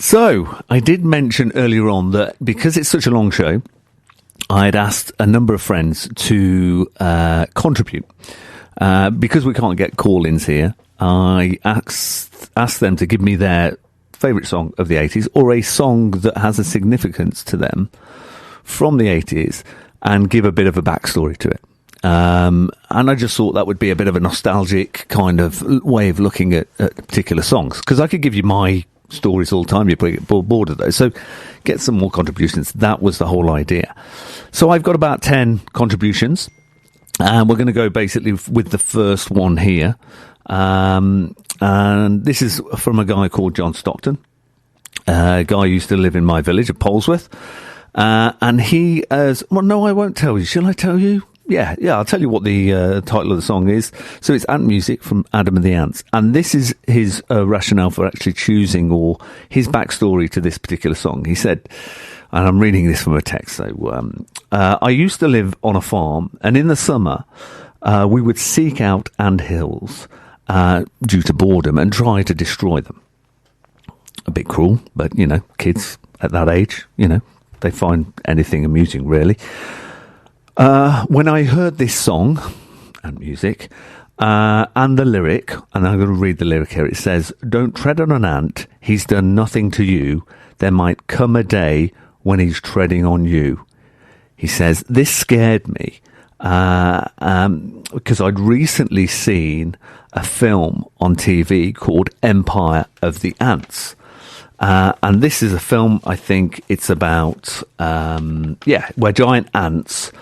So, I did mention earlier on that because it's such a long show, I had asked a number of friends to contribute. Because we can't get call-ins here, I asked them to give me their favourite song of the 80s, or a song that has a significance to them from the 80s, and give a bit of a backstory to it. And I just thought that would be a bit of a nostalgic kind of way of looking at particular songs, because I could give you my stories all the time, you get bored of those. So get some more contributions. That was the whole idea. So I've got about 10 contributions, and we're going to go basically with the first one here. And this is from a guy called John Stockton, a guy who used to live in my village of Polesworth. And he has, well, no, I won't tell you. Shall I tell you? Yeah, I'll tell you what the title of the song is. So it's Ant Music from Adam and the Ants. And this is his rationale for actually choosing, or his backstory to this particular song. He said, and I'm reading this from a text, so I used to live on a farm, and in the summer we would seek out anthills due to boredom and try to destroy them. A bit cruel, but, kids at that age, they find anything amusing, really. When I heard this song and music and the lyric, and I'm going to read the lyric here, it says, "Don't tread on an ant, he's done nothing to you. There might come a day when he's treading on you." He says, this scared me because I'd recently seen a film on TV called Empire of the Ants. And this is a film, I think it's about, where giant ants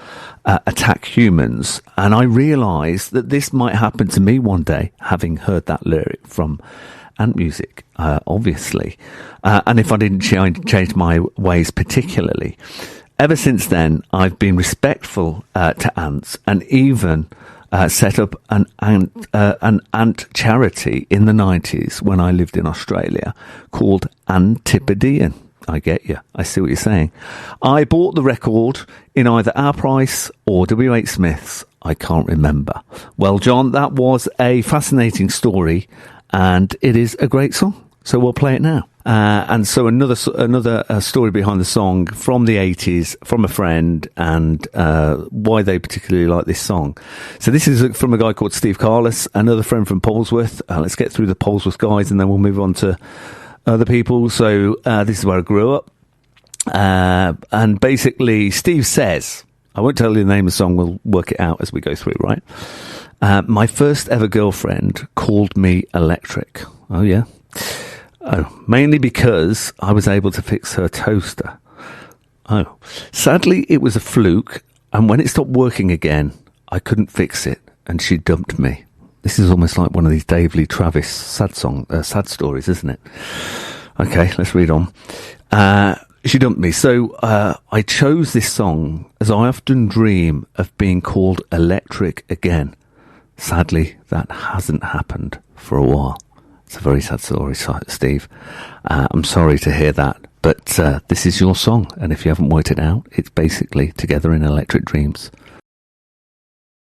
attack humans. And I realised that this might happen to me one day, having heard that lyric from Ant Music, obviously. And if I didn't change my ways particularly. Ever since then, I've been respectful to ants, and even set up an ant charity in the 90s when I lived in Australia called Antipodean. I get you. I see what you're saying. I bought the record in either Our Price or W.H. Smith's. I can't remember. Well, John, that was a fascinating story, and it is a great song. So we'll play it now. And so another story behind the song from the 80s, from a friend, and why they particularly like this song. So this is from a guy called Steve Carless, another friend from Polesworth. Let's get through the Polesworth guys, and then we'll move on to other people. So this is where I grew up. And basically, Steve says, I won't tell you the name of the song, we'll work it out as we go through, right? My first ever girlfriend called me electric. Oh, yeah. Oh, mainly because I was able to fix her toaster. Oh, sadly, it was a fluke, and when it stopped working again, I couldn't fix it, and she dumped me. This is almost like one of these Dave Lee Travis sad stories, isn't it? Okay, let's read on. She dumped me, so I chose this song as I often dream of being called electric again. Sadly, that hasn't happened for a while. It's a very sad story, Steve. I'm sorry to hear that, but this is your song, and if you haven't worked it out, it's basically Together in Electric Dreams.